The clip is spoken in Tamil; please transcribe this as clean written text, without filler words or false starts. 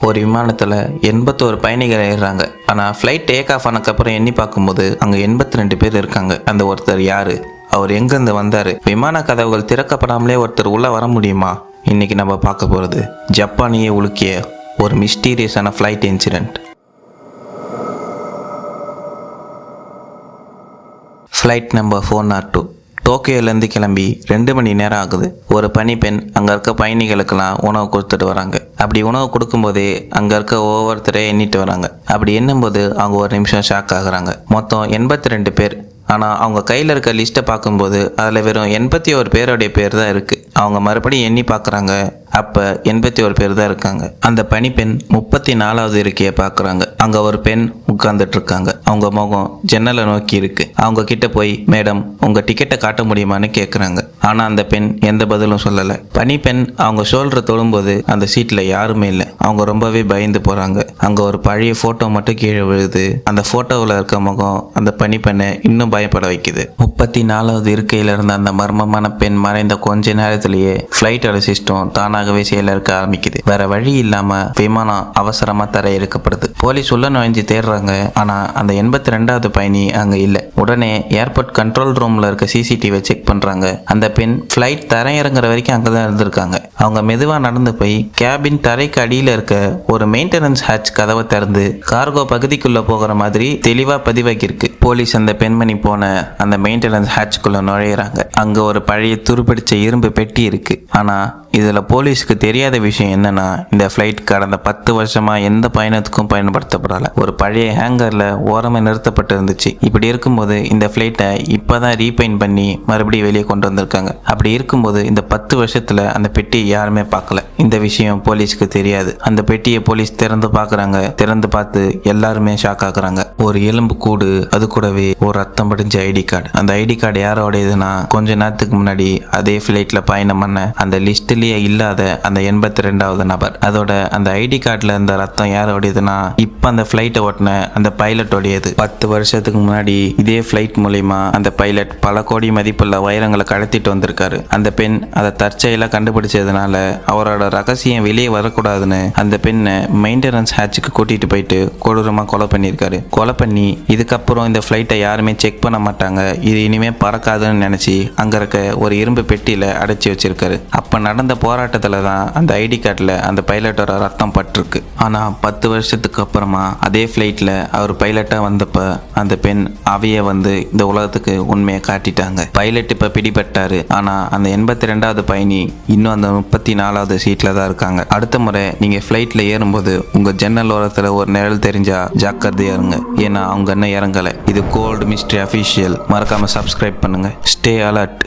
ஒரு விமானத்தில் 81 பயணிகள் ஏறுறாங்க. ஆனால் ஃப்ளைட் டேக் ஆஃப் ஆனதுக்கப்புறம் எண்ணி பார்க்கும்போது அங்கே 82 பேர் இருக்காங்க. அந்த ஒருத்தர் யாரு? அவர் எங்கேருந்து வந்தார்? விமான கதவுகள் திறக்கப்படாமலே ஒருத்தர் உள்ளே வர முடியுமா? இன்னைக்கு நம்ம பார்க்க போகிறது ஜப்பானியை உலுக்கிய ஒரு மிஸ்டீரியஸான ஃப்ளைட் இன்சிடென்ட். ஃப்ளைட் நம்பர் 402 டோக்கியோலேருந்து கிளம்பி 2 மணி நேரம் ஆகுது. ஒரு பனிப்பெண் அங்கே இருக்க பயணிகளுக்கெல்லாம் உணவு கொடுத்துட்டு வராங்க. அப்படி உணவு கொடுக்கும்போதே அங்கே இருக்க ஒவ்வொருத்தரே எண்ணிட்டு வராங்க. அப்படி எண்ணும்போது அவங்க ஒரு நிமிஷம் ஷாக் ஆகுறாங்க. மொத்தம் 82 பேர். ஆனால் அவங்க கையில் இருக்க லிஸ்ட்டை பார்க்கும்போது அதில் வெறும் 81 பேருடைய பேர் தான் இருக்குது. அவங்க மறுபடியும் எண்ணி பார்க்குறாங்க. அப்போ 81 பேர் தான் இருக்காங்க. அந்த பனிப்பெண் 34வது இருக்கையை பார்க்குறாங்க. அங்கே ஒரு பெண் உட்கார்ந்துட்டு இருக்காங்க. அவங்க முகம் ஜன்னலை நோக்கி இருக்கு. அவங்க கிட்ட போய், மேடம் உங்கள் டிக்கெட்டை காட்ட முடியுமான்னு கேட்குறாங்க. ஆனால் அந்த பெண் எந்த பதிலும் சொல்லலை. பனிப்பெண் அவங்க ஷோல்டரை தொடும்போது அந்த சீட்டில் யாருமே இல்லை. அவங்க ரொம்பவே பயந்து போகிறாங்க. அங்கே ஒரு பழைய ஃபோட்டோ மட்டும் கீழே விழுது. அந்த ஃபோட்டோவில் இருக்க முகம் அந்த பனிப்பெண்ணை இன்னும் பயப்பட வைக்குது. 34வது இருக்கையில் இருந்த அந்த மர்மமான பெண் மறைந்த கொஞ்ச நேரத்திலேயே ஃப்ளைட்டோட சிஸ்டம் தானாகவே செயல இருக்க ஆரம்பிக்குது. வேற வழி இல்லாம விமானம் அவசரமா தரை இறக்கப்படுது. போலீஸ் உள்ள நுழைஞ்சு தேடுறாங்க. ஆனா அந்த 82வது பயணி அங்க இல்ல. உடனே ஏர்போர்ட் கண்ட்ரோல் ரூம்ல இருக்க சிசிடிவி செக் பண்றாங்க. அந்த பெண் ஃப்ளைட் தரை இறங்குற வரைக்கும் அங்கதான் இருந்திருக்காங்க. அவங்க மெதுவா நடந்து போய் கேபின் தரைக்கு அடியில இருக்க ஒரு மெயின்டெனன்ஸ் ஹேட்ச் கதவை திறந்து கார்கோ பகுதிக்குள்ள போகிற மாதிரி தெளிவா பதிவாகியிருக்கு. போலீஸ் அந்த பெண்மணி போன அந்த மெயின்டெனன்ஸ் ஹேட்ச்குள்ள நுழையிறாங்க. அங்க ஒரு பழைய துருப்பிடிச்ச இரும்பு பெட்டி இருக்கு. ஆனா இதுல போலீஸ்க்கு தெரியாத விஷயம் என்னன்னா, இந்த ஃப்ளைட் கடந்த 10 வருஷமா எந்த பயணத்துக்கும் பயன்படுத்தப்படல. ஒரு பழைய ஹேங்கர்ல ஓரமா நிறுத்தப்பட்டு இருந்துச்சு. இப்படி இருக்கும்போது இந்த ஃப்ளைட்டை இப்பதான் ரீபெயிண்ட் பண்ணி மறுபடியும் வெளியே கொண்டு வந்திருக்காங்க. அப்படி இருக்கும்போது இந்த 10 வருஷத்துல அந்த பெட்டியை யாருமே பார்க்கல. இந்த விஷயம் போலீஸ்க்கு தெரியாது. அந்த பெட்டியை போலீஸ் திறந்து பார்க்கறாங்க. திறந்து பார்த்து எல்லாருமே ஷாக் ஆகுறாங்க. ஒரு எலும்பு கூடு, அது கூடவே ஒரு ரத்தம் படிஞ்ச ஐடி கார்டு. அந்த ஐடி கார்டு யாரோடையதுன்னா, கொஞ்ச நேரத்துக்கு முன்னாடி அதே ஃப்ளைட்ல பயணம் பண்ண அந்த லிஸ்ட் இல்லாத அந்த 82வது நபர். அதோட அந்த ஐடி கார்டுல இருந்த ரத்தம் யாரோடையதுன்னா, இப்ப அந்த ஃபிளைட்டை ஓட்டின அந்த பைலட்டோடையது. 10 வருஷத்துக்கு முன்னாடி இதே ஃபிளைட் மூலமா அந்த பைலட் பல கோடி மதிப்புள்ள வைரங்களை கடத்திட்டு வந்திருக்காரு. அந்த பெண் அதை தற்செயலா கண்டுபிடிச்சதுனால அவரோட ரகசியம் வெளியே வரக்கூடாதுன்னு அந்த பெண்ணை மெயின்டெனன்ஸ் ஹேட்சுக்கு கூட்டிட்டு போயிட்டு கொடூரமா கொலை பண்ணியிருக்காரு. கொலை பண்ணி இதுக்கப்புறம் இந்த ஃபிளைட்டை யாருமே செக் பண்ண மாட்டாங்க, இது இனிமே பறக்காதுன்னு நினைச்சு அங்க இருக்க ஒரு இரும்பு பெட்டியில அடைச்சி வச்சிருக்காரு. அப்ப நடந்த போராட்டத்துல தான் அந்த ஐடி கார்டில் அந்த பைலட்டோட ரத்தம் பட்டிருக்கு. ஆனால் 10 வருஷத்துக்கு அப்புறமா அதே ஃப்ளைட்டில் அவர் பைலட்டாக வந்தப்ப அந்த பெண் அவைய வந்து இந்த உலகத்துக்கு உண்மையை காட்டிட்டாங்க. பைலட் இப்போ பிடிபட்டாரு. ஆனால் அந்த 82வது பயணி இன்னும் அந்த 34வது சீட்டில் தான் இருக்காங்க. அடுத்த முறை நீங்கள் ஃப்ளைட்டில் ஏறும்போது உங்கள் ஜன்னல் ஓரத்தில் ஒரு நிழல் தெரிஞ்சா ஜாக்கிரதையா இருங்க. ஏன்னா அவங்க இன்னும் இறங்கலை. இது கோல்டு மிஸ்ட்ரி அஃபிஷியல். மறக்காமல் சப்ஸ்கிரைப் பண்ணுங்க. Stay alert.